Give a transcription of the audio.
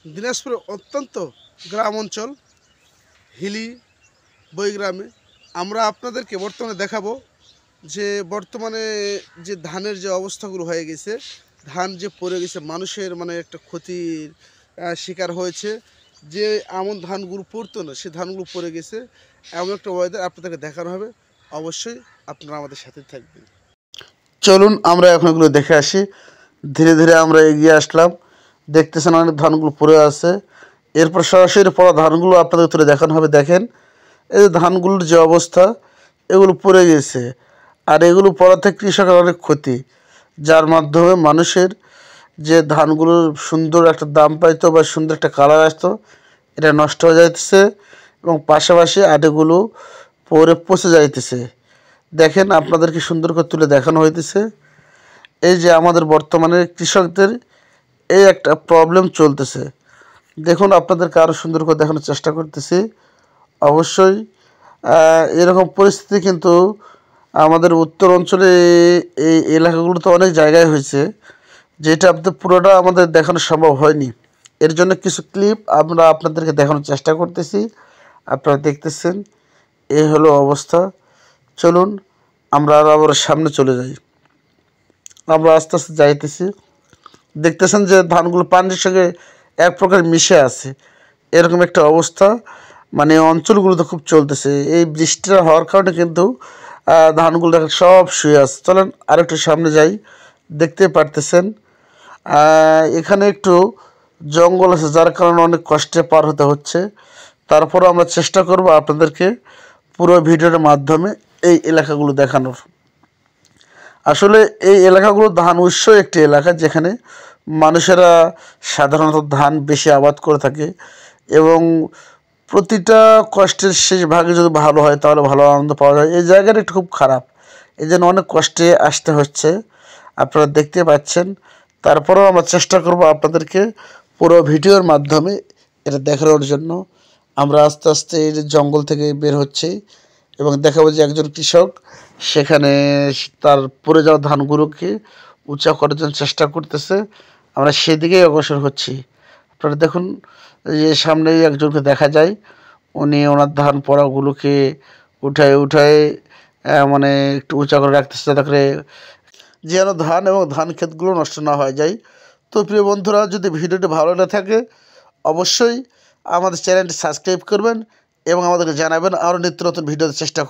দিনাজপুর অত্যন্ত গ্রাম অঞ্চল হিলি বৈগ্রামে আমরা আপনাদেরকে বর্তমানে দেখাবো যে বর্তমানে যে ধানের যে অবস্থাগুলো হয়ে গেছে, ধান যে পড়ে গেছে, মানুষের মানে একটা ক্ষতির শিকার হয়েছে। যে এমন ধানগুলো পড়তো না সে ধানগুলো পড়ে গেছে, এমন একটা ওয়েদার আপনাদেরকে দেখানো হবে। অবশ্যই আপনারা আমাদের সাথে থাকবেন। চলুন আমরা এখন এগুলো দেখে আসি। ধীরে ধীরে আমরা এগিয়ে আসলাম। দেখতেছেন অনেক ধানগুলো পড়ে আছে। এরপর সরাসরি পড়া ধানগুলো আপনাদের তুলে দেখানো হবে। দেখেন এই যে ধানগুলোর যে অবস্থা, এগুলো পড়ে গেছে। আর এগুলো পড়াতে কৃষকের অনেক ক্ষতি, যার মাধ্যমে মানুষের যে ধানগুলোর সুন্দর একটা দাম পাইতো বা সুন্দর একটা কালার আসতো, এটা নষ্ট হয়ে যাইতেছে এবং পাশাপাশি আটিগুলো পরে পচে যাইতেছে। দেখেন আপনাদেরকে সুন্দর করে তুলে দেখানো হইতেছে। এই যে আমাদের বর্তমানে কৃষকদের এই একটা প্রবলেম চলতেছে। দেখুন আপনাদেরকে আরও সুন্দর করে দেখানোর চেষ্টা করতেছি। অবশ্যই এরকম পরিস্থিতি কিন্তু আমাদের উত্তর অঞ্চলে এই এলাকাগুলোতে অনেক জায়গায় হয়েছে, যেটা আপনাদের পুরোটা আমাদের দেখানো সম্ভব হয়নি। এর জন্য কিছু ক্লিপ আমরা আপনাদেরকে দেখানোর চেষ্টা করতেছি। আপনারা দেখতেছেন এই হলো অবস্থা। চলুন আমরা আবার সামনে চলে যাই। আমরা আস্তে আস্তে যাইতেছি। দেখতেছেন যে ধানগুলো পানির সঙ্গে এক প্রকার মিশে আছে, এরকম একটা অবস্থা মানে অঞ্চলগুলোতে খুব চলতেছে। এই বৃষ্টিটা হওয়ার কারণে কিন্তু ধানগুলো দেখেন সব শুয়ে আছে। চলেন আরেকটু সামনে যাই। দেখতে পারতেছেন এখানে একটু জঙ্গল আছে, যার কারণে অনেক কষ্টে পার হতে হচ্ছে। তারপরও আমরা চেষ্টা করব আপনাদেরকে পুরো ভিডিওর মাধ্যমে এই এলাকাগুলো দেখানোর। আসলে এই এলাকাগুলো ধান উৎস একটি এলাকা, যেখানে মানুষেরা সাধারণত ধান বেশি আবাদ করে থাকে এবং প্রতিটা কষ্টের শেষ ভাগে যদি ভালো হয় তাহলে ভালো আনন্দ পাওয়া যায়। এই জায়গাটা একটু খুব খারাপ, এই জন্য অনেক কষ্টে আসতে হচ্ছে, আপনারা দেখতে পাচ্ছেন। তারপরেও আমরা চেষ্টা করব আপনাদেরকে পুরো ভিডিওর মাধ্যমে এটা দেখানোর জন্য। আমরা আস্তে আস্তে এই যে জঙ্গল থেকে বের হচ্ছি এবং দেখাবো যে একজন কৃষক সেখানে তার পড়ে যাওয়া ধানগুলোকে উঁচা করার জন্য চেষ্টা করতেছে। আমরা সেদিকেই অগ্রসর হচ্ছি। আপনারা দেখুন যে সামনেই একজনকে দেখা যায়, উনি ওনার ধান পড়াগুলোকে উঠায় উঠায় মানে একটু উঁচা করে রাখতেছে, যাতে করে যেন ধান এবং ধান ক্ষেতগুলো নষ্ট না হয়ে যায়। তো প্রিয় বন্ধুরা, যদি ভিডিওটি ভালো না থাকে অবশ্যই আমাদের চ্যানেলটি সাবস্ক্রাইব করবেন এবং আমাদেরকে জানাবেন আরও নিত্য নতুন ভিডিওতে চেষ্টা